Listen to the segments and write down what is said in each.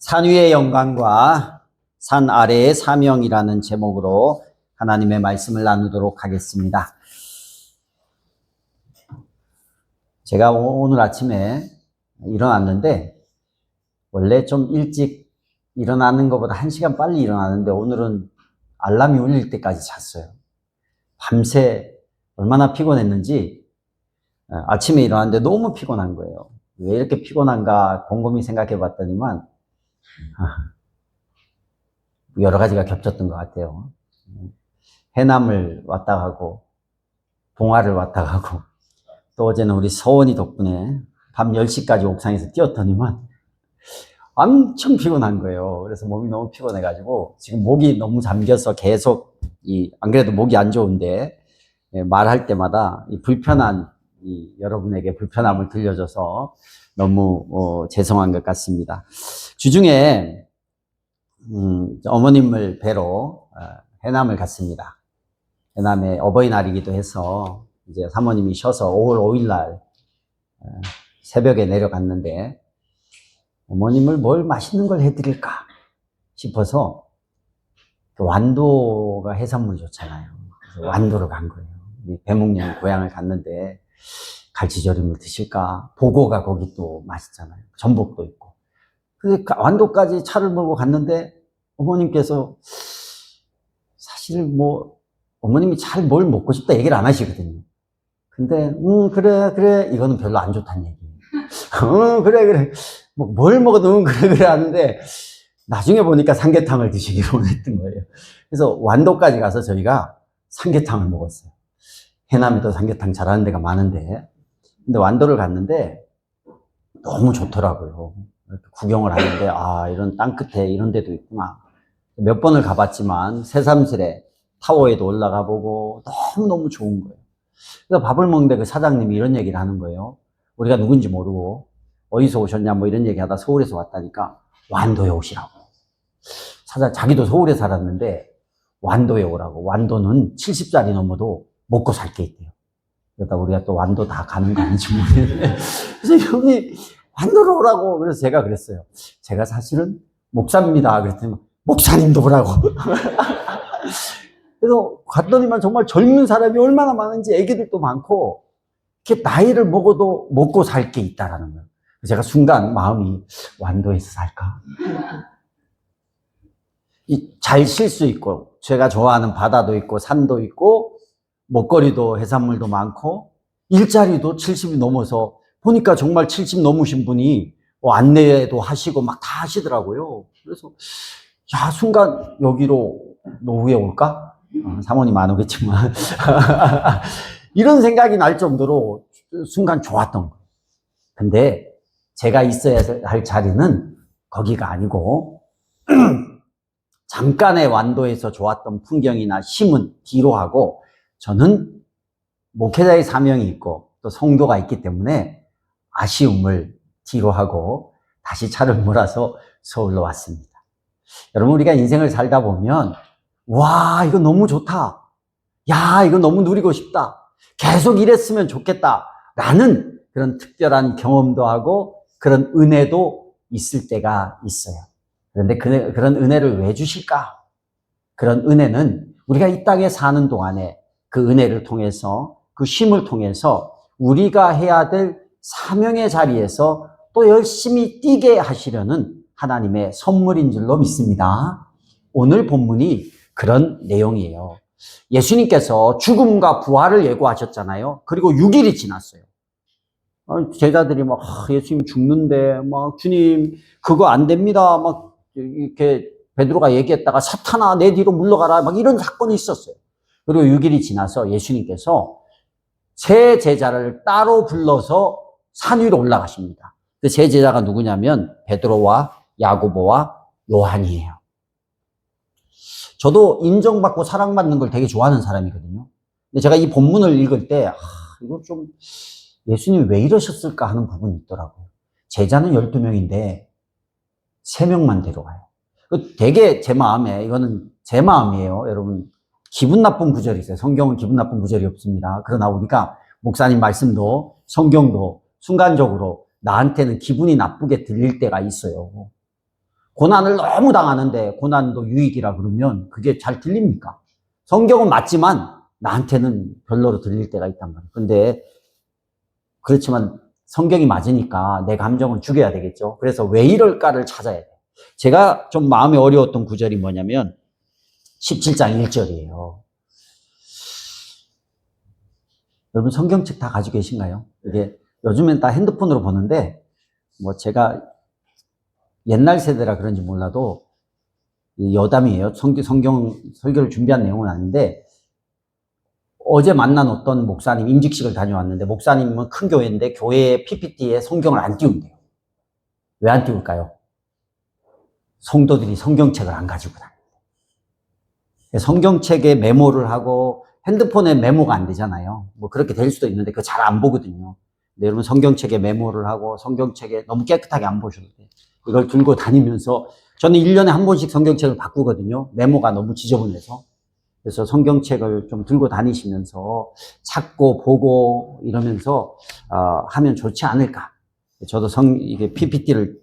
산 위의 영광과 산 아래의 사명이라는 제목으로 하나님의 말씀을 나누도록 하겠습니다. 제가 오늘 아침에 일어났는데 원래 좀 일찍 일어나는 것보다 1시간 빨리 일어나는데 오늘은 알람이 울릴 때까지 잤어요. 밤새 얼마나 피곤했는지 아침에 일어났는데 너무 피곤한 거예요. 왜 이렇게 피곤한가 곰곰이 생각해 봤더니만 여러 가지가 겹쳤던 것 같아요. 해남을 왔다 가고 봉화를 왔다 가고 또 어제는 우리 서원이 덕분에 밤 10시까지 옥상에서 뛰었더니만 엄청 피곤한 거예요. 그래서 몸이 너무 피곤해가지고 지금 목이 너무 잠겨서 계속 안 그래도 목이 안 좋은데 말할 때마다 불편한 여러분에게 불편함을 들려줘서 너무 죄송한 것 같습니다. 주중에 어머님을 뵈러 해남을 갔습니다. 해남에 어버이날이기도 해서 이제 사모님이 쉬어서 5월 5일 날 새벽에 내려갔는데 어머님을 뭘 맛있는 걸 해드릴까 싶어서 완도가 해산물이 좋잖아요. 그래서 완도를 간 거예요. 배목령 고향을 갔는데 갈치조림을 드실까? 보고가 거기 또 맛있잖아요. 전복도 있고. 그래서 완도까지 차를 몰고 갔는데 어머님께서 사실 어머님이 잘 뭘 먹고 싶다 얘기를 안 하시거든요. 근데 그래 이거는 별로 안 좋다는 얘기예요. 그래 뭘 먹어도 그래 하는데 나중에 보니까 삼계탕을 드시기로 했던 거예요. 그래서 완도까지 가서 저희가 삼계탕을 먹었어요. 해남이 또 삼계탕 잘하는 데가 많은데 근데 완도를 갔는데 너무 좋더라고요. 구경을 하는데 이런 땅끝에 이런 데도 있구나. 몇 번을 가봤지만 새삼스레 타워에도 올라가 보고 너무너무 좋은 거예요. 그래서 밥을 먹는데 그 사장님이 이런 얘기를 하는 거예요. 우리가 누군지 모르고 어디서 오셨냐 이런 얘기 하다 서울에서 왔다니까 완도에 오시라고. 자기도 서울에 살았는데 완도에 오라고. 완도는 70살이 넘어도 먹고 살 게 있대요. 그러다 우리가 또 완도 다 가는 거 아닌지 모르겠는데 그래서 형이 완도로 오라고. 그래서 제가 그랬어요. 제가 사실은 목사입니다. 그랬더니 목사님도 오라고. 그래서 갔더니만 정말 젊은 사람이 얼마나 많은지 애기들도 많고 이렇게 나이를 먹어도 먹고 살 게 있다라는 거예요. 제가 순간 마음이 완도에서 살까? 잘 쉴 수 있고 제가 좋아하는 바다도 있고 산도 있고 먹거리도 해산물도 많고 일자리도 70이 넘어서 보니까 정말 70 넘으신 분이 안내도 하시고 막 다 하시더라고요. 그래서 순간 여기로 노후에 올까? 사모님 안 오겠지만 이런 생각이 날 정도로 순간 좋았던 거예요. 근데 제가 있어야 할 자리는 거기가 아니고 잠깐의 완도에서 좋았던 풍경이나 힘은 뒤로 하고 저는 목회자의 사명이 있고 또 성도가 있기 때문에 아쉬움을 뒤로 하고 다시 차를 몰아서 서울로 왔습니다. 여러분 우리가 인생을 살다 보면 와 이거 너무 좋다. 야 이거 너무 누리고 싶다. 계속 이랬으면 좋겠다. 라는 그런 특별한 경험도 하고 그런 은혜도 있을 때가 있어요. 그런데 그런 은혜를 왜 주실까? 그런 은혜는 우리가 이 땅에 사는 동안에 그 은혜를 통해서 그 쉼을 통해서 우리가 해야 될 사명의 자리에서 또 열심히 뛰게 하시려는 하나님의 선물인 줄로 믿습니다. 오늘 본문이 그런 내용이에요. 예수님께서 죽음과 부활을 예고하셨잖아요. 그리고 6일이 지났어요. 제자들이 예수님 죽는데 주님 그거 안 됩니다. 이렇게 베드로가 얘기했다가 사탄아 내 뒤로 물러가라 이런 사건이 있었어요. 그리고 6일이 지나서 예수님께서 세 제자를 따로 불러서 산 위로 올라가십니다. 그 세 제자가 누구냐면 베드로와 야고보와 요한이에요. 저도 인정받고 사랑받는 걸 되게 좋아하는 사람이거든요. 근데 제가 이 본문을 읽을 때 이거 좀 예수님이 왜 이러셨을까 하는 부분이 있더라고요. 제자는 12명인데 3명만 데려가요. 되게 제 마음에 이거는 제 마음이에요. 여러분 기분 나쁜 구절이 있어요. 성경은 기분 나쁜 구절이 없습니다. 그러나 우리가 목사님 말씀도 성경도 순간적으로 나한테는 기분이 나쁘게 들릴 때가 있어요. 고난을 너무 당하는데 고난도 유익이라 그러면 그게 잘 들립니까? 성경은 맞지만 나한테는 별로로 들릴 때가 있단 말이에요. 근데 그렇지만 성경이 맞으니까 내 감정은 죽여야 되겠죠. 그래서 왜 이럴까를 찾아야 돼요. 제가 좀 마음이 어려웠던 구절이 뭐냐면 17장 1절이에요. 여러분 성경책 다 가지고 계신가요? 이게 요즘엔 다 핸드폰으로 보는데 뭐 제가 옛날 세대라 그런지 몰라도 여담이에요. 성경 설교를 준비한 내용은 아닌데 어제 만난 어떤 목사님 임직식을 다녀왔는데 목사님은 큰 교회인데 교회 PPT에 성경을 안 띄운대요. 왜 안 띄울까요? 성도들이 성경책을 안 가지고 다녀요. 성경책에 메모를 하고 핸드폰에 메모가 안 되잖아요. 뭐 그렇게 될 수도 있는데 그거 잘 안 보거든요. 근데 여러분 성경책에 메모를 하고 성경책에 너무 깨끗하게 안 보셔도 돼요. 이걸 들고 다니면서 저는 1년에 한 번씩 성경책을 바꾸거든요. 메모가 너무 지저분해서. 그래서 성경책을 좀 들고 다니시면서 찾고 보고 이러면서 하면 좋지 않을까. 저도 이게 PPT를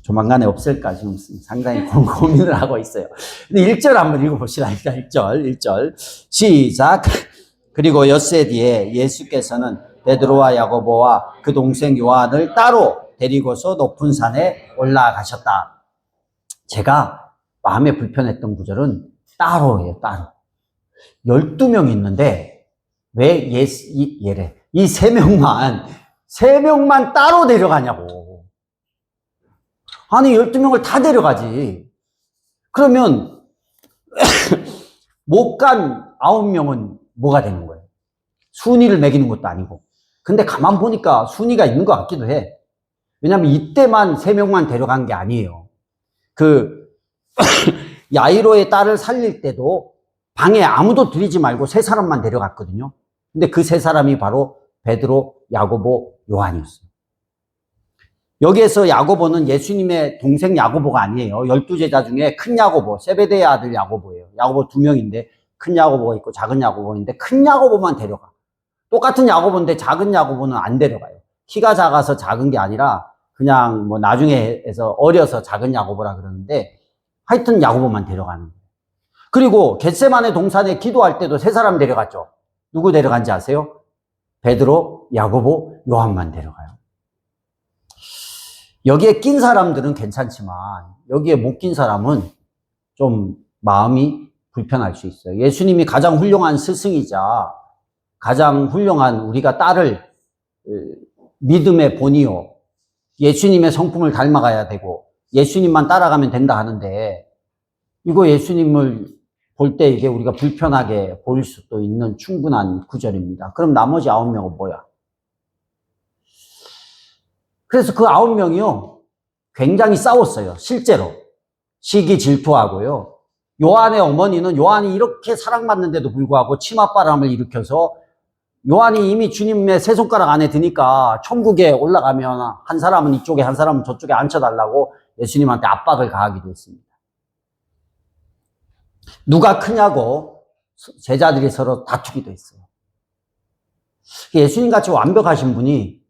조만간에 없앨까 지금 상당히 고민을 하고 있어요. 근데 1절 한번 읽어봅시다. 1절. 시작. 그리고 엿새 뒤에 예수께서는 베드로와 야고보와 그 동생 요한을 따로 데리고서 높은 산에 올라가셨다. 제가 마음에 불편했던 구절은 따로예요, 따로. 12명이 있는데 왜 이 3명만 따로 데려가냐고. 아니 12명을 다 데려가지. 그러면 못 간 9명은 뭐가 되는 거예요? 순위를 매기는 것도 아니고. 근데 가만 보니까 순위가 있는 것 같기도 해. 왜냐면 이때만 3명만 데려간 게 아니에요. 야이로의 딸을 살릴 때도 방에 아무도 들이지 말고 3사람만 데려갔거든요. 근데 그 3사람이 바로 베드로, 야고보, 요한이었어요. 여기에서 야고보는 예수님의 동생 야고보가 아니에요. 12제자 중에 큰 야고보, 세베대의 아들 야고보예요. 야고보 2명인데 큰 야고보가 있고 작은 야고보인데 큰 야고보만 데려가. 똑같은 야고보인데 작은 야고보는 안 데려가요. 키가 작아서 작은 게 아니라 그냥 뭐 나중에 해서 어려서 작은 야고보라 그러는데 하여튼 야고보만 데려가는 거예요. 그리고 겟세마네 동산에 기도할 때도 3사람 데려갔죠. 누구 데려간지 아세요? 베드로, 야고보, 요한만 데려가요. 여기에 낀 사람들은 괜찮지만 여기에 못 낀 사람은 좀 마음이 불편할 수 있어요. 예수님이 가장 훌륭한 스승이자 가장 훌륭한 우리가 따를 믿음의 본이요. 예수님의 성품을 닮아가야 되고 예수님만 따라가면 된다 하는데 이거 예수님을 볼 때 이게 우리가 불편하게 보일 수도 있는 충분한 구절입니다. 그럼 나머지 9명은 뭐야? 그래서 그 9명이요. 굉장히 싸웠어요. 실제로. 시기 질투하고요. 요한의 어머니는 요한이 이렇게 사랑받는데도 불구하고 치맛바람을 일으켜서 요한이 이미 주님의 세 손가락 안에 드니까 천국에 올라가면 한 사람은 이쪽에 한 사람은 저쪽에 앉혀달라고 예수님한테 압박을 가하기도 했습니다. 누가 크냐고 제자들이 서로 다투기도 했어요. 예수님 같이 완벽하신 분이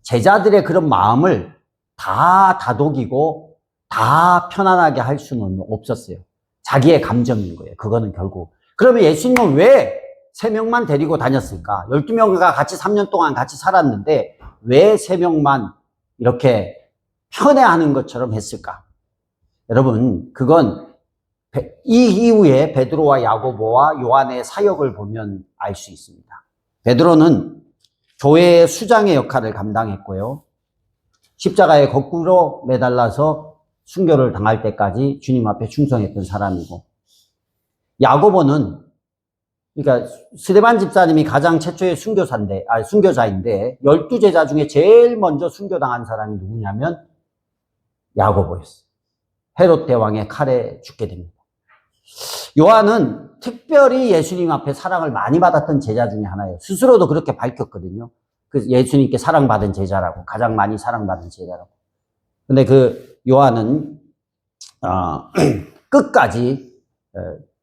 제자들의 그런 마음을 다 다독이고 다 편안하게 할 수는 없었어요. 자기의 감정인 거예요. 그거는 결국. 그러면 예수님은 왜 3명만 데리고 다녔을까? 12명과 같이 3년 동안 같이 살았는데 왜 3명만 이렇게 편애하는 것처럼 했을까? 여러분, 그건 이 이후에 베드로와 야고보와 요한의 사역을 보면 알 수 있습니다. 베드로는 교회의 수장의 역할을 감당했고요. 십자가에 거꾸로 매달라서 순교를 당할 때까지 주님 앞에 충성했던 사람이고, 야고보는 그러니까 스데반 집사님이 가장 최초의 순교자인데 12제자 중에 제일 먼저 순교당한 사람이 누구냐면 야고보였어요. 헤롯 대왕의 칼에 죽게 됩니다. 요한은 특별히 예수님 앞에 사랑을 많이 받았던 제자 중에 하나예요. 스스로도 그렇게 밝혔거든요. 그 예수님께 사랑받은 제자라고, 가장 많이 사랑받은 제자라고. 근데 그 요한은 끝까지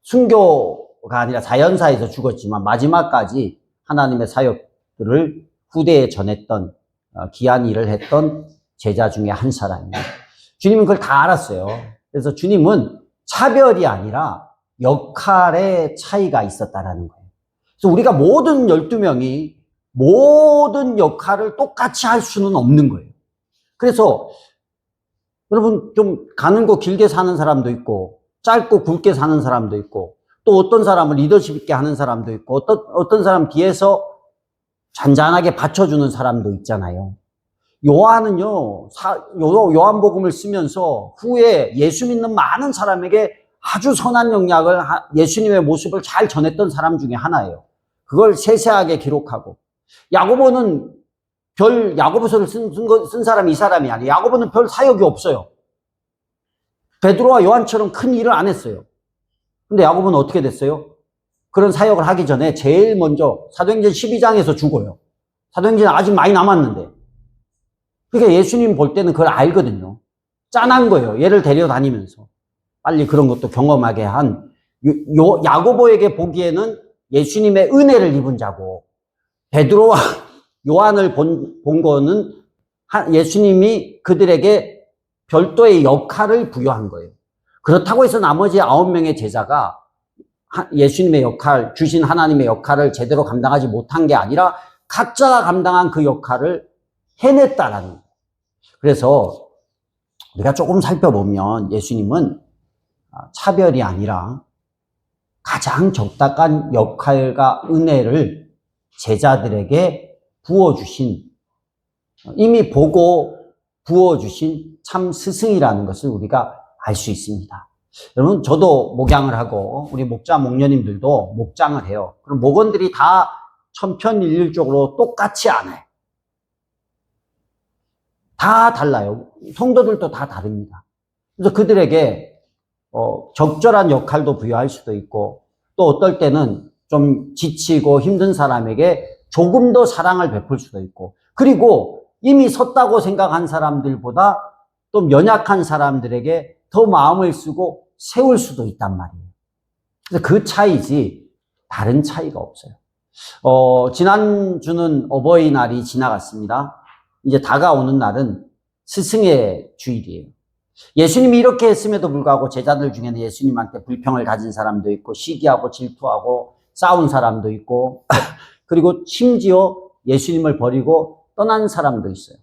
순교가 아니라 자연사에서 죽었지만 마지막까지 하나님의 사역들을 후대에 전했던 귀한 일을 했던 제자 중에 한 사람이에요. 주님은 그걸 다 알았어요. 그래서 주님은 차별이 아니라 역할의 차이가 있었다라는 거예요. 그래서 우리가 모든 12명이 모든 역할을 똑같이 할 수는 없는 거예요. 그래서 여러분 좀 가는 거 길게 사는 사람도 있고 짧고 굵게 사는 사람도 있고 또 어떤 사람은 리더십 있게 하는 사람도 있고 어떤 사람 뒤에서 잔잔하게 받쳐주는 사람도 있잖아요. 요한은요, 요한복음을 쓰면서 후에 예수 믿는 많은 사람에게 아주 선한 영향을, 예수님의 모습을 잘 전했던 사람 중에 하나예요. 그걸 세세하게 기록하고. 야고보는 야고보서를 쓴 사람이 이 사람이 아니에요. 야고보는 별 사역이 없어요. 베드로와 요한처럼 큰 일을 안 했어요. 근데 야고보는 어떻게 됐어요? 그런 사역을 하기 전에 제일 먼저 사도행전 12장에서 죽어요. 사도행전 아직 많이 남았는데. 그러니까 예수님 볼 때는 그걸 알거든요. 짠한 거예요. 얘를 데려다니면서. 빨리 그런 것도 경험하게 한 야고보에게 보기에는 예수님의 은혜를 입은 자고 베드로와 요한을 본 거는 예수님이 그들에게 별도의 역할을 부여한 거예요. 그렇다고 해서 나머지 9명의 제자가 예수님의 역할, 주신 하나님의 역할을 제대로 감당하지 못한 게 아니라 각자가 감당한 그 역할을 해냈다라는 거예요. 그래서 우리가 조금 살펴보면 예수님은 차별이 아니라 가장 적당한 역할과 은혜를 제자들에게 부어주신, 이미 보고 부어주신 참 스승이라는 것을 우리가 알 수 있습니다. 여러분, 저도 목양을 하고 우리 목자 목녀님들도 목장을 해요. 그럼 목원들이 다 천편일률적으로 똑같이 안 해요. 다 달라요. 성도들도 다 다릅니다. 그래서 그들에게 적절한 역할도 부여할 수도 있고 또 어떨 때는 좀 지치고 힘든 사람에게 조금 더 사랑을 베풀 수도 있고 그리고 이미 섰다고 생각한 사람들보다 좀 연약한 사람들에게 더 마음을 쓰고 세울 수도 있단 말이에요. 그래서 그 차이지 다른 차이가 없어요. 지난주는 어버이날이 지나갔습니다. 이제 다가오는 날은 스승의 주일이에요. 예수님이 이렇게 했음에도 불구하고 제자들 중에는 예수님한테 불평을 가진 사람도 있고 시기하고 질투하고 싸운 사람도 있고 그리고 심지어 예수님을 버리고 떠난 사람도 있어요.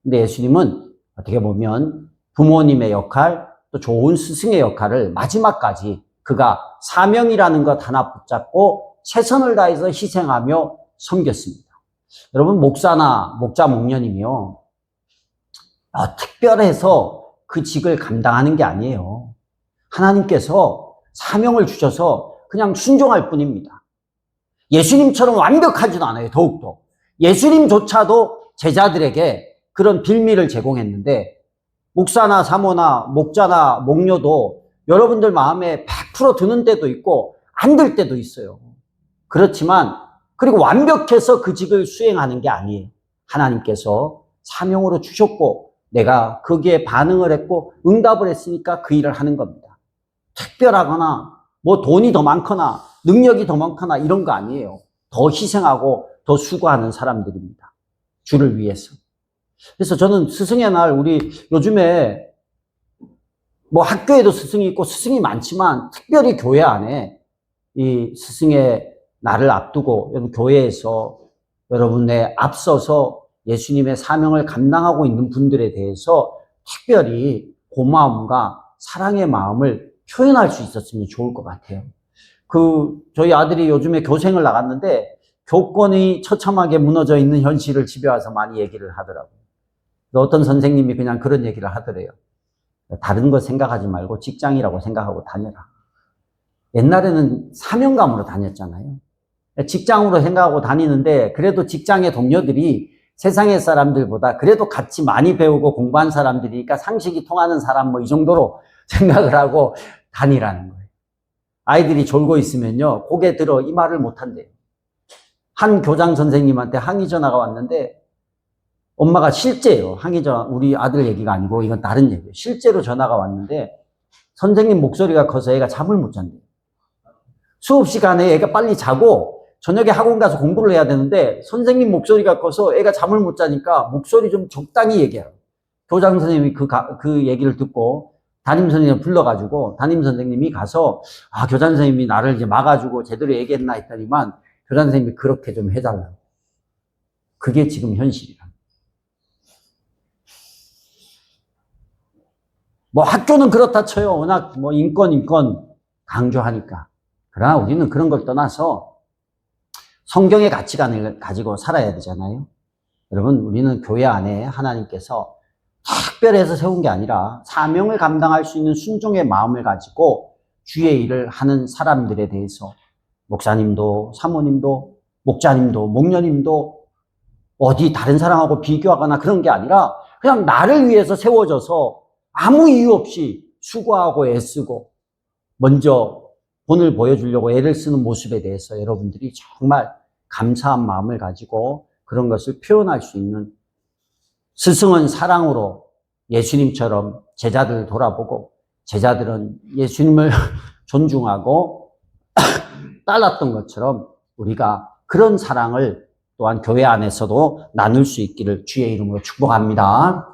근데 예수님은 어떻게 보면 부모님의 역할 또 좋은 스승의 역할을 마지막까지 그가 사명이라는 것 하나 붙잡고 최선을 다해서 희생하며 섬겼습니다. 여러분 목사나 목자 목녀님이요 특별해서 그 직을 감당하는 게 아니에요. 하나님께서 사명을 주셔서 그냥 순종할 뿐입니다. 예수님처럼 완벽하지도 않아요. 더욱더 예수님조차도 제자들에게 그런 빌미를 제공했는데 목사나 사모나 목자나 목녀도 여러분들 마음에 100% 드는 때도 있고 안 들 때도 있어요. 그렇지만 그리고 완벽해서 그 직을 수행하는 게 아니에요. 하나님께서 사명으로 주셨고 내가 거기에 반응을 했고 응답을 했으니까 그 일을 하는 겁니다. 특별하거나 뭐 돈이 더 많거나 능력이 더 많거나 이런 거 아니에요. 더 희생하고 더 수고하는 사람들입니다. 주를 위해서. 그래서 저는 스승의 날 우리 요즘에 뭐 학교에도 스승이 있고 스승이 많지만 특별히 교회 안에 이 스승의 날을 앞두고 여러분 교회에서 여러분의 앞서서 예수님의 사명을 감당하고 있는 분들에 대해서 특별히 고마움과 사랑의 마음을 표현할 수 있었으면 좋을 것 같아요. 저희 아들이 요즘에 교생을 나갔는데 교권이 처참하게 무너져 있는 현실을 집에 와서 많이 얘기를 하더라고요. 어떤 선생님이 그냥 그런 얘기를 하더래요. 다른 거 생각하지 말고 직장이라고 생각하고 다녀라. 옛날에는 사명감으로 다녔잖아요. 직장으로 생각하고 다니는데 그래도 직장의 동료들이 세상의 사람들보다 그래도 같이 많이 배우고 공부한 사람들이니까 상식이 통하는 사람 뭐 이 정도로 생각을 하고 다니라는 거예요. 아이들이 졸고 있으면요 고개 들어 이 말을 못한대요. 한 교장 선생님한테 항의 전화가 왔는데 엄마가 실제요. 항의 전화, 우리 아들 얘기가 아니고 이건 다른 얘기예요. 실제로 전화가 왔는데 선생님 목소리가 커서 애가 잠을 못 잔대요. 수업 시간에 애가 빨리 자고 저녁에 학원 가서 공부를 해야 되는데 선생님 목소리가 커서 애가 잠을 못 자니까 목소리 좀 적당히 얘기하라고. 교장 선생님이 그 얘기를 듣고 담임 선생님을 불러가지고 담임 선생님이 가서 교장 선생님이 나를 이제 막아주고 제대로 얘기했나 했더니만 교장 선생님이 그렇게 좀 해달라고. 그게 지금 현실이라. 뭐 학교는 그렇다 쳐요. 워낙 뭐 인권 강조하니까. 그러나 우리는 그런 걸 떠나서 성경의 가치관을 가지고 살아야 되잖아요. 여러분, 우리는 교회 안에 하나님께서 특별해서 세운 게 아니라 사명을 감당할 수 있는 순종의 마음을 가지고 주의 일을 하는 사람들에 대해서 목사님도 사모님도 목자님도 목녀님도 어디 다른 사람하고 비교하거나 그런 게 아니라 그냥 나를 위해서 세워져서 아무 이유 없이 수고하고 애쓰고 먼저 본을 보여주려고 애를 쓰는 모습에 대해서 여러분들이 정말 감사한 마음을 가지고 그런 것을 표현할 수 있는, 스승은 사랑으로 예수님처럼 제자들을 돌아보고 제자들은 예수님을 존중하고 따랐던 것처럼 우리가 그런 사랑을 또한 교회 안에서도 나눌 수 있기를 주의 이름으로 축복합니다.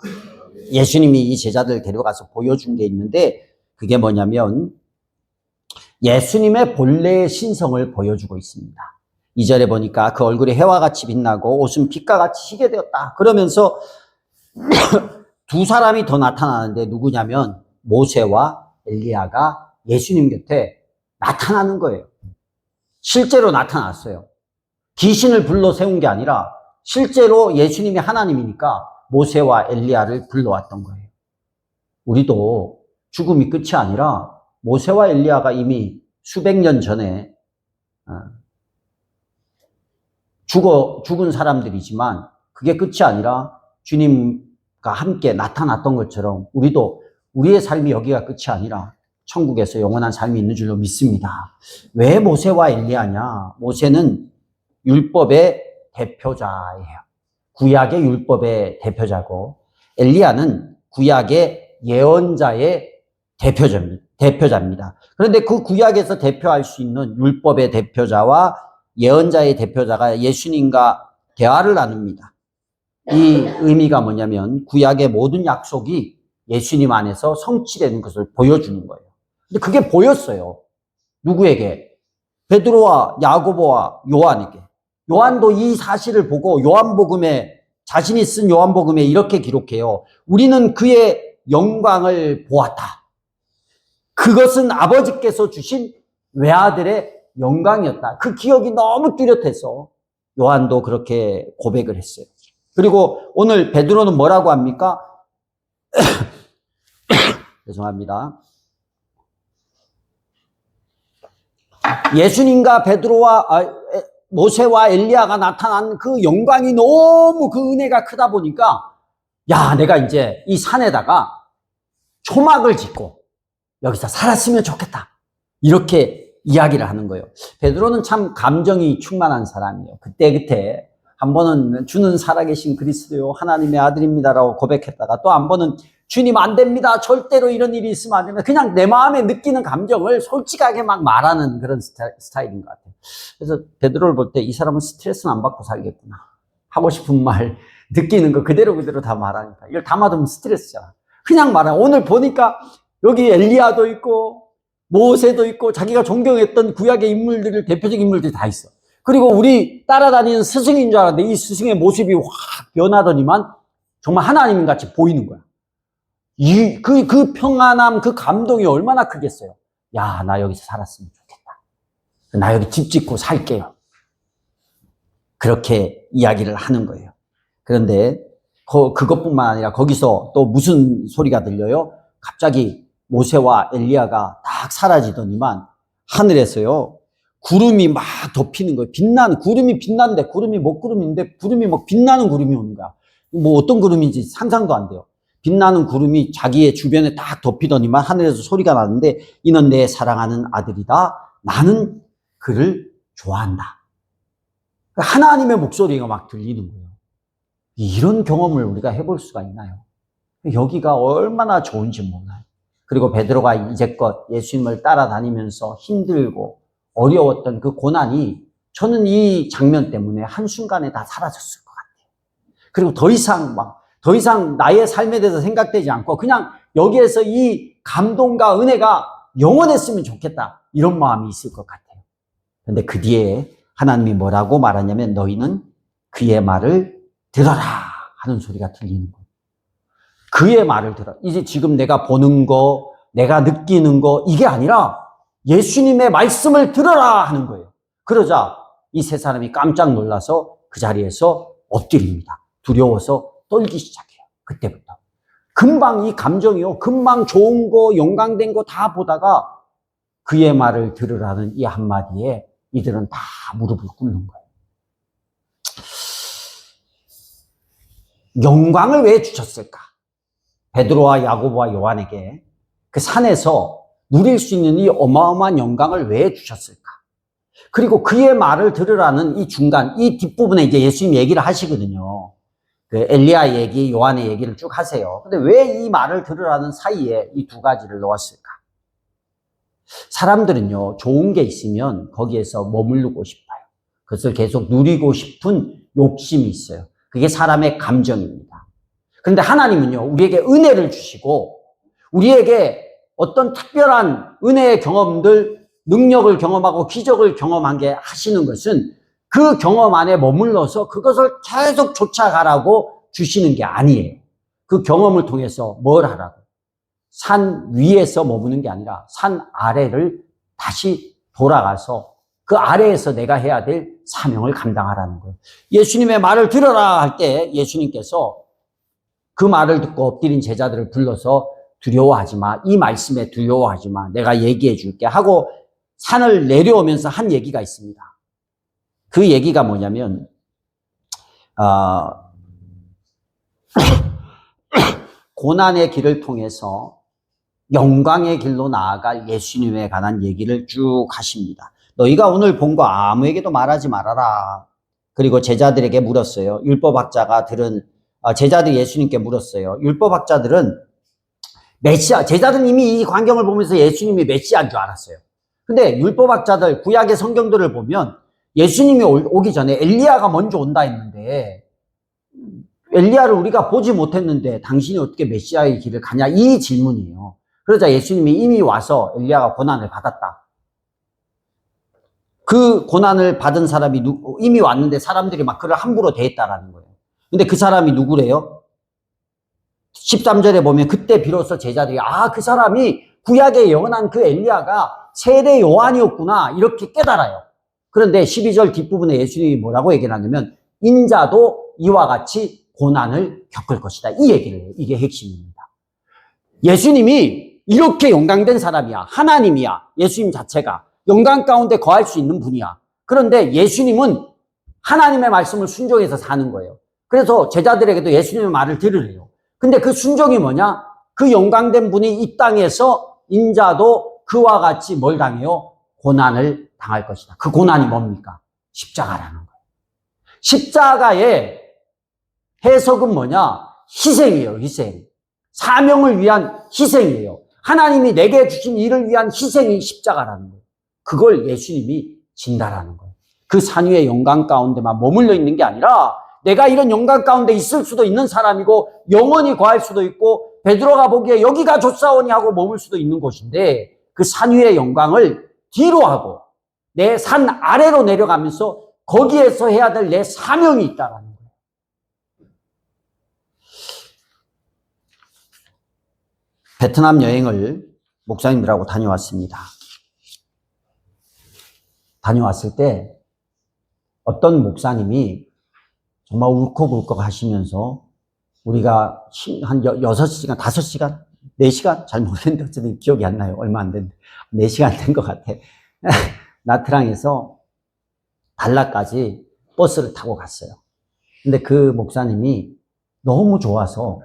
예수님이 이 제자들 데려가서 보여준 게 있는데 그게 뭐냐면 예수님의 본래의 신성을 보여주고 있습니다. 2절에 보니까 그 얼굴이 해와 같이 빛나고 옷은 빛과 같이 희게 되었다. 그러면서 두 사람이 더 나타나는데 누구냐면 모세와 엘리야가 예수님 곁에 나타나는 거예요. 실제로 나타났어요. 귀신을 불러 세운 게 아니라 실제로 예수님이 하나님이니까 모세와 엘리야를 불러왔던 거예요. 우리도 죽음이 끝이 아니라 모세와 엘리야가 이미 수백 년 전에 죽은 사람들이지만 그게 끝이 아니라 주님과 함께 나타났던 것처럼 우리도 우리의 삶이 여기가 끝이 아니라 천국에서 영원한 삶이 있는 줄로 믿습니다. 왜 모세와 엘리야냐? 모세는 율법의 대표자예요. 구약의 율법의 대표자고 엘리야는 구약의 예언자의 대표자입니다. 그런데 그 구약에서 대표할 수 있는 율법의 대표자와 예언자의 대표자가 예수님과 대화를 나눕니다. 이 의미가 뭐냐면 구약의 모든 약속이 예수님 안에서 성취되는 것을 보여주는 거예요. 근데 그게 보였어요. 누구에게? 베드로와 야고보와 요한에게. 요한도 이 사실을 보고 요한복음에 자신이 쓴 요한복음에 이렇게 기록해요. 우리는 그의 영광을 보았다. 그것은 아버지께서 주신 외아들의 영광이었다. 그 기억이 너무 뚜렷해서 요한도 그렇게 고백을 했어요. 그리고 오늘 베드로는 뭐라고 합니까? 죄송합니다. 예수님과 베드로와 모세와 엘리야가 나타난 그 영광이 너무 그 은혜가 크다 보니까 내가 이제 이 산에다가 초막을 짓고 여기서 살았으면 좋겠다. 이렇게 이야기를 하는 거예요. 베드로는 참 감정이 충만한 사람이에요. 그때 한 번은 주는 살아계신 그리스도요 하나님의 아들입니다라고 고백했다가 또 한 번은 주님 안 됩니다. 절대로 이런 일이 있으면 안 됩니다. 그냥 내 마음에 느끼는 감정을 솔직하게 막 말하는 그런 스타일인 것 같아요. 그래서 베드로를 볼 때 이 사람은 스트레스는 안 받고 살겠구나. 하고 싶은 말, 느끼는 거 그대로 다 말하니까. 이걸 담아두면 스트레스잖아. 그냥 말해. 오늘 보니까 여기 엘리야도 있고 모세도 있고 자기가 존경했던 구약의 인물들을 대표적인 인물들이 다 있어. 그리고 우리 따라다니는 스승인 줄 알았는데 이 스승의 모습이 확 변하더니만 정말 하나님 같이 보이는 거야. 그 평안함, 그 감동이 얼마나 크겠어요. 나 여기서 살았으면 좋겠다. 나 여기 집 짓고 살게요. 그렇게 이야기를 하는 거예요. 그런데 그것뿐만 아니라 거기서 또 무슨 소리가 들려요? 갑자기 모세와 엘리야가 딱 사라지더니만 하늘에서요 구름이 막 덮이는 거예요. 구름이 빛나는데 구름이 먹구름인데 구름이 막 빛나는 구름이 오는 거야. 뭐 어떤 구름인지 상상도 안 돼요. 빛나는 구름이 자기의 주변에 딱 덮이더니만 하늘에서 소리가 나는데 이는 내 사랑하는 아들이다. 나는 그를 좋아한다. 하나님의 목소리가 막 들리는 거예요. 이런 경험을 우리가 해볼 수가 있나요? 여기가 얼마나 좋은지 몰라요. 그리고 베드로가 이제껏 예수님을 따라다니면서 힘들고 어려웠던 그 고난이 저는 이 장면 때문에 한순간에 다 사라졌을 것 같아요. 그리고 더 이상 나의 삶에 대해서 생각되지 않고 그냥 여기에서 이 감동과 은혜가 영원했으면 좋겠다. 이런 마음이 있을 것 같아요. 그런데 그 뒤에 하나님이 뭐라고 말하냐면 너희는 그의 말을 들어라 하는 소리가 들리는 거예요. 그의 말을 들어. 이제 지금 내가 보는 거, 내가 느끼는 거 이게 아니라 예수님의 말씀을 들어라 하는 거예요. 그러자 이 세 사람이 깜짝 놀라서 그 자리에서 엎드립니다. 두려워서 떨기 시작해요. 그때부터. 금방 이 감정이요. 금방 좋은 거, 영광된 거 다 보다가 그의 말을 들으라는 이 한마디에 이들은 다 무릎을 꿇는 거예요. 영광을 왜 주셨을까? 베드로와 야고보와 요한에게 그 산에서 누릴 수 있는 이 어마어마한 영광을 왜 주셨을까? 그리고 그의 말을 들으라는 이 중간, 이 뒷부분에 이제 예수님 얘기를 하시거든요. 그 엘리야 얘기, 요한의 얘기를 쭉 하세요. 근데 왜 이 말을 들으라는 사이에 이 두 가지를 넣었을까? 사람들은요, 좋은 게 있으면 거기에서 머무르고 싶어요. 그것을 계속 누리고 싶은 욕심이 있어요. 그게 사람의 감정입니다. 그런데 하나님은요, 우리에게 은혜를 주시고, 우리에게 어떤 특별한 은혜의 경험들, 능력을 경험하고 기적을 경험한 게 하시는 것은 그 경험 안에 머물러서 그것을 계속 쫓아가라고 주시는 게 아니에요. 그 경험을 통해서 뭘 하라고? 산 위에서 머무는 게 아니라 산 아래를 다시 돌아가서 그 아래에서 내가 해야 될 사명을 감당하라는 거예요. 예수님의 말을 들어라 할 때 예수님께서 그 말을 듣고 엎드린 제자들을 불러서 두려워하지 마. 이 말씀에 두려워하지 마. 내가 얘기해 줄게 하고 산을 내려오면서 한 얘기가 있습니다. 그 얘기가 뭐냐면 고난의 길을 통해서 영광의 길로 나아갈 예수님에 관한 얘기를 쭉 하십니다. 너희가 오늘 본 거 아무에게도 말하지 말아라. 그리고 제자들에게 물었어요. 율법학자가 들은 제자들이 예수님께 물었어요. 율법학자들은 메시아, 제자들은 이미 이 광경을 보면서 예수님이 메시아인 줄 알았어요. 근데 율법학자들, 구약의 성경들을 보면 예수님이 오기 전에 엘리야가 먼저 온다 했는데 엘리야를 우리가 보지 못했는데 당신이 어떻게 메시아의 길을 가냐? 이 질문이에요. 그러자 예수님이 이미 와서 엘리야가 고난을 받았다. 그 고난을 받은 사람이 이미 왔는데 사람들이 막 그를 함부로 대했다라는 거예요. 근데 그 사람이 누구래요? 13절에 보면 그때 비로소 제자들이 그 사람이 구약에 예언한 그 엘리야가 세례 요한이었구나 이렇게 깨달아요. 그런데 12절 뒷부분에 예수님이 뭐라고 얘기를 하냐면 인자도 이와 같이 고난을 겪을 것이다. 이 얘기를 해요. 이게 핵심입니다. 예수님이 이렇게 영광된 사람이야. 하나님이야. 예수님 자체가 영광 가운데 거할 수 있는 분이야. 그런데 예수님은 하나님의 말씀을 순종해서 사는 거예요. 그래서 제자들에게도 예수님의 말을 들으래요. 근데 그 순종이 뭐냐? 그 영광된 분이 이 땅에서 인자도 그와 같이 뭘 당해요? 고난을 당할 것이다. 그 고난이 뭡니까? 십자가라는 거예요. 십자가의 해석은 뭐냐? 희생이에요, 희생. 사명을 위한 희생이에요. 하나님이 내게 주신 일을 위한 희생이 십자가라는 거예요. 그걸 예수님이 진다라는 거예요. 그 산 위의 영광 가운데만 머물러 있는 게 아니라 내가 이런 영광 가운데 있을 수도 있는 사람이고 영원히 거할 수도 있고 베드로가 보기에 여기가 좋사오니 하고 머물 수도 있는 곳인데 그 산 위의 영광을 뒤로 하고 내 산 아래로 내려가면서 거기에서 해야 될 내 사명이 있다라는 거예요. 베트남 여행을 목사님들하고 다녀왔습니다. 다녀왔을 때 어떤 목사님이 정말 울컥울컥 하시면서 우리가 한 6시간, 5시간, 4시간? 잘 모르겠는데 어쨌든 기억이 안 나요. 얼마 안 됐는데. 4시간 된 것 같아. 나트랑에서 달라까지 버스를 타고 갔어요. 근데 그 목사님이 너무 좋아서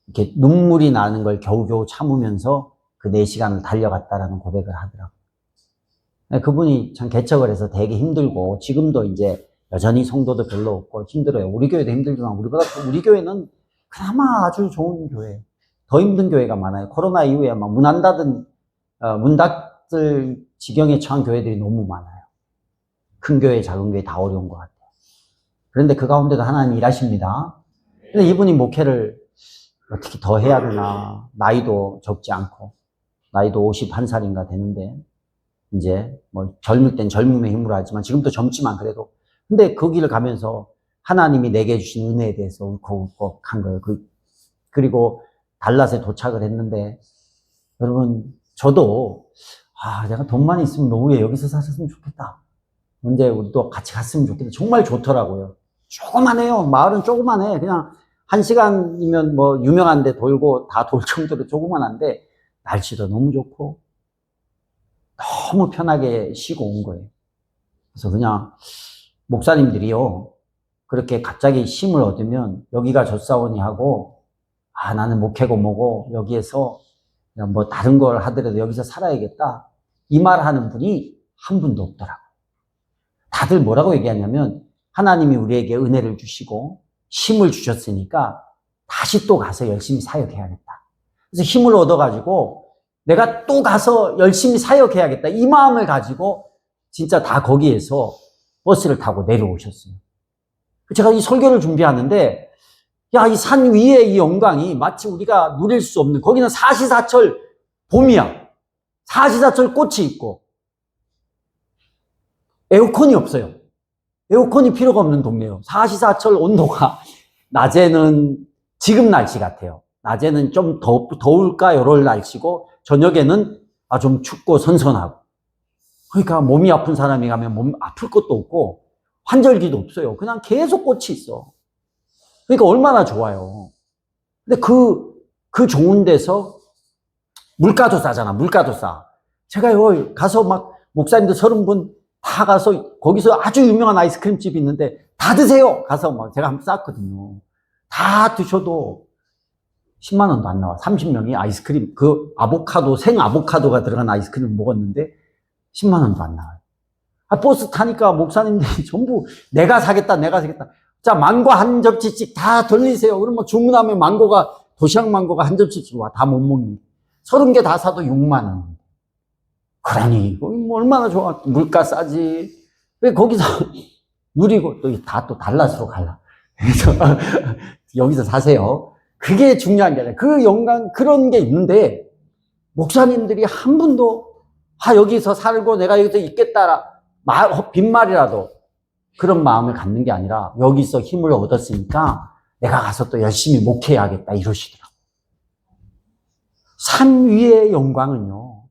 이렇게 눈물이 나는 걸 겨우겨우 참으면서 그 4시간을 달려갔다라는 고백을 하더라고요. 그분이 참 개척을 해서 되게 힘들고 지금도 이제 여전히 성도도 별로 없고 힘들어요. 우리 교회도 힘들지만 우리 교회는 그나마 아주 좋은 교회. 더 힘든 교회가 많아요. 코로나 이후에 막 문 닫을 지경에 처한 교회들이 너무 많아요. 큰 교회, 작은 교회 다 어려운 것 같아요. 그런데 그 가운데도 하나님 일하십니다. 근데 이분이 목회를 어떻게 더 해야 되나. 나이도 적지 않고, 나이도 51살인가 되는데, 이제 뭐 젊을 땐 젊음의 힘으로 하지만 지금도 젊지만 그래도. 근데 그 길을 가면서 하나님이 내게 주신 은혜에 대해서 울컥울컥한 거예요. 그리고 달랏에 도착을 했는데, 여러분, 저도, 내가 돈만 있으면 노후에 여기서 살았으면 좋겠다. 언제 우리도 같이 갔으면 좋겠다. 정말 좋더라고요. 조그만해요. 마을은 조그만해. 그냥 1시간이면 뭐 유명한 데 돌고 다 돌 정도로 조그만한데, 날씨도 너무 좋고, 너무 편하게 쉬고 온 거예요. 그래서 그냥, 목사님들이요, 그렇게 갑자기 힘을 얻으면 여기가 좋사오니 하고, 나는 목회고 뭐고 여기에서 그냥 뭐 다른 걸 하더라도 여기서 살아야겠다. 이 말 하는 분이 한 분도 없더라고요. 다들 뭐라고 얘기하냐면 하나님이 우리에게 은혜를 주시고 힘을 주셨으니까 다시 또 가서 열심히 사역해야겠다. 그래서 힘을 얻어가지고 내가 또 가서 열심히 사역해야겠다. 이 마음을 가지고 진짜 다 거기에서 버스를 타고 내려오셨어요. 제가 이 설교를 준비하는데 이 산 위의 이 영광이 마치 우리가 누릴 수 없는, 거기는 사시사철 봄이야. 사시사철 꽃이 있고 에어컨이 없어요. 에어컨이 필요가 없는 동네예요. 사시사철 온도가 낮에는 지금 날씨 같아요. 낮에는 좀 더울까 이럴 날씨고 저녁에는 좀 춥고 선선하고. 그러니까 몸이 아픈 사람이 가면 몸 아플 것도 없고 환절기도 없어요. 그냥 계속 꽃이 있어. 그러니까 얼마나 좋아요. 근데 그 좋은 데서 물가도 싸잖아. 물가도 싸. 제가요, 가서 막 목사님들 30분 다 가서 거기서 아주 유명한 아이스크림 집이 있는데 다 드세요. 가서 막 제가 한번 쌌거든요. 다 드셔도 10만 원도 안 나와. 30명이 아이스크림, 생 아보카도가 들어간 아이스크림을 먹었는데 10만 원도 안 나와요. 버스 타니까 목사님들이 전부 내가 사겠다. 자, 망고 한 접시씩 다 돌리세요. 그러면 주문하면 도시락 망고가 한 접시씩 와. 다 못 먹는. 30개 다 사도 6만 원. 그러니, 얼마나 좋아. 물가 싸지. 왜 거기서 누리고 또 달랏으로 갈라. 그래서 여기서 사세요. 그게 중요한 게 아니라 그 영광, 그런 게 있는데, 목사님들이 한 분도, 여기서 살고 내가 여기서 있겠다. 빈말이라도 그런 마음을 갖는 게 아니라 여기서 힘을 얻었으니까 내가 가서 또 열심히 목회해야겠다 이러시더라고요. 산 위의 영광은요,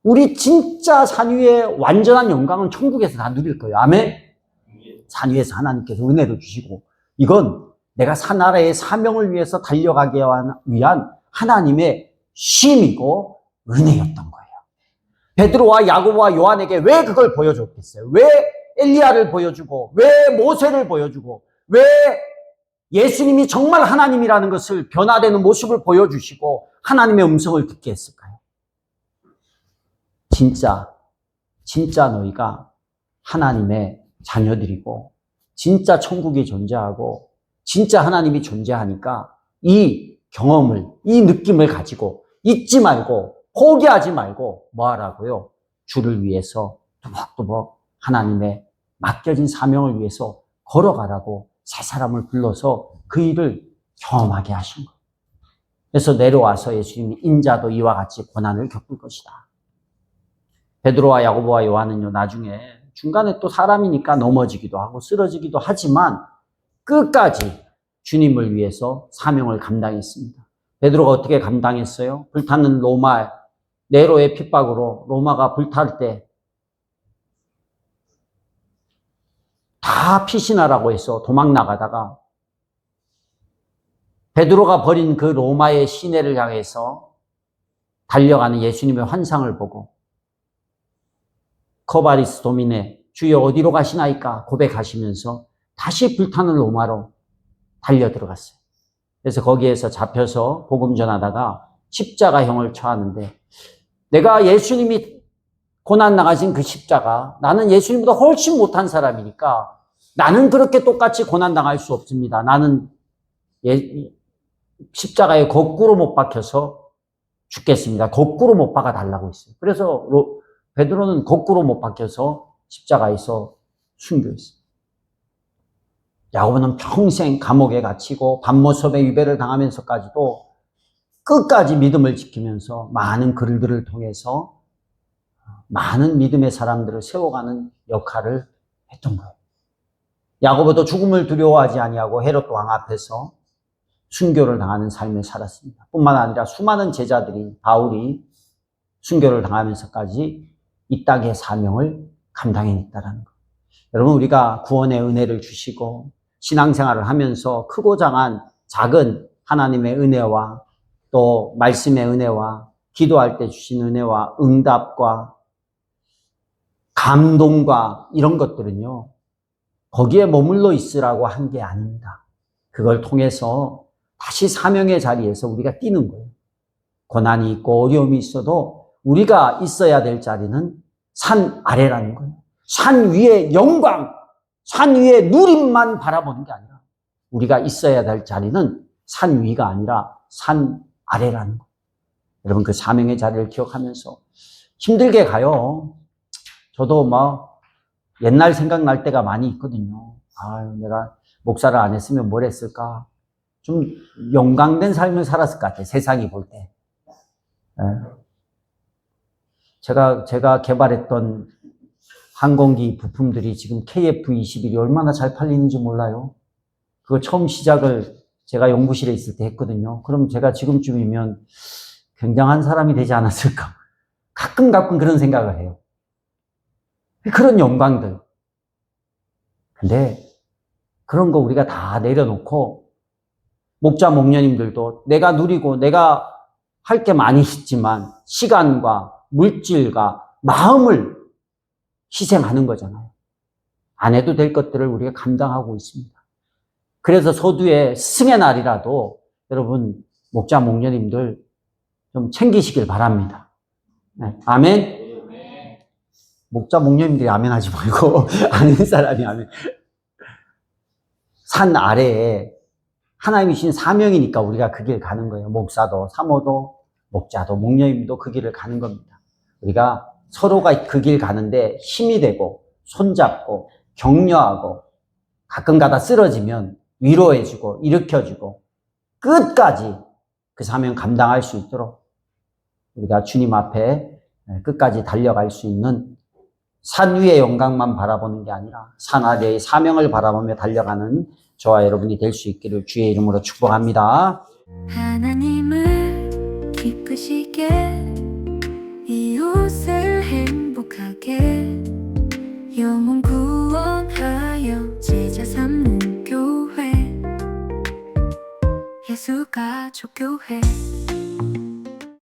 우리 진짜 산 위의 완전한 영광은 천국에서 다 누릴 거예요. 아멘? 산 위에서 하나님께서 은혜를 주시고, 이건 내가 산 아래의 사명을 위해서 달려가기 위한 하나님의 쉼이고 은혜였던 거예요. 베드로와 야고보와 요한에게 왜 그걸 보여줬겠어요? 왜 엘리야를 보여주고, 왜 모세를 보여주고, 왜 예수님이 정말 하나님이라는 것을 변화되는 모습을 보여주시고 하나님의 음성을 듣게 했을까요? 진짜 너희가 하나님의 자녀들이고 진짜 천국이 존재하고 진짜 하나님이 존재하니까 이 경험을, 이 느낌을 가지고 잊지 말고 포기하지 말고 뭐 하라고요? 주를 위해서 또박또박 하나님의 맡겨진 사명을 위해서 걸어가라고 세 사람을 불러서 그 일을 경험하게 하신 거예요. 그래서 내려와서 예수님이 인자도 이와 같이 고난을 겪을 것이다. 베드로와 야고보와 요한은요, 나중에 중간에 또 사람이니까 넘어지기도 하고 쓰러지기도 하지만 끝까지 주님을 위해서 사명을 감당했습니다. 베드로가 어떻게 감당했어요? 불타는 로마, 네로의 핍박으로 로마가 불탈 때 다 피신하라고 해서 도망 나가다가 베드로가 버린 그 로마의 시내를 향해서 달려가는 예수님의 환상을 보고 커바리스 도미네, 주여 어디로 가시나이까 고백하시면서 다시 불타는 로마로 달려 들어갔어요. 그래서 거기에서 잡혀서 복음 전하다가 십자가형을 처하는데, 내가 예수님이 고난 나가신 그 십자가, 나는 예수님보다 훨씬 못한 사람이니까 나는 그렇게 똑같이 고난 당할 수 없습니다. 나는 십자가에 거꾸로 못 박혀서 죽겠습니다. 거꾸로 못 박아 달라고 했어요. 그래서 베드로는 거꾸로 못 박혀서 십자가에서 순교했어요. 야고보는 평생 감옥에 갇히고 밤모섭에 유배를 당하면서까지도 끝까지 믿음을 지키면서 많은 글들을 통해서 많은 믿음의 사람들을 세워가는 역할을 했던 거예요. 야고보도 죽음을 두려워하지 아니하고 헤롯 왕 앞에서 순교를 당하는 삶을 살았습니다. 뿐만 아니라 수많은 제자들이, 바울이 순교를 당하면서까지 이 땅의 사명을 감당해냈다는 것. 여러분, 우리가 구원의 은혜를 주시고 신앙생활을 하면서 크고 작은 하나님의 은혜와 또 말씀의 은혜와 기도할 때 주신 은혜와 응답과 감동과 이런 것들은요, 거기에 머물러 있으라고 한 게 아닙니다. 그걸 통해서 다시 사명의 자리에서 우리가 뛰는 거예요. 고난이 있고 어려움이 있어도 우리가 있어야 될 자리는 산 아래라는 거예요. 산 위의 영광, 산 위의 누림만 바라보는 게 아니라 우리가 있어야 될 자리는 산 위가 아니라 산 아래라는 거예요. 여러분, 그 사명의 자리를 기억하면서 힘들게 가요. 저도 옛날 생각날 때가 많이 있거든요. 내가 목사를 안 했으면 뭘 했을까? 좀 영광된 삶을 살았을 것 같아요. 세상이 볼 때. 제가 개발했던 항공기 부품들이 지금 KF-21이 얼마나 잘 팔리는지 몰라요. 그거 처음 시작을 제가 연구실에 있을 때 했거든요. 그럼 제가 지금쯤이면 굉장한 사람이 되지 않았을까? 가끔 그런 생각을 해요. 그런 영광들. 근데 그런 거 우리가 다 내려놓고 목자 목녀님들도 내가 누리고 내가 할 게 많이 있지만 시간과 물질과 마음을 희생하는 거잖아요. 안 해도 될 것들을 우리가 감당하고 있습니다. 그래서 서두에 스승의 날이라도 여러분 목자 목녀님들 좀 챙기시길 바랍니다. 네. 아멘. 목자 목녀님들이 아멘 하지 말고 아는 사람이 아멘. 산 아래에 하나님이 주신 사명이니까 우리가 그 길 가는 거예요. 목사도 사모도 목자도 목녀님도 그 길을 가는 겁니다. 우리가 서로가 그 길 가는데 힘이 되고 손잡고 격려하고 가끔 가다 쓰러지면 위로해주고 일으켜주고 끝까지 그 사명 감당할 수 있도록 우리가 주님 앞에 끝까지 달려갈 수 있는 산 위의 영광만 바라보는 게 아니라 산 아래의 사명을 바라보며 달려가는 저와 여러분이 될 수 있기를 주의 이름으로 축복합니다. 하나님을 기쁘시게 이웃을 행복하게 영혼 구원하여 제자 삼는 교회 예수 가족 교회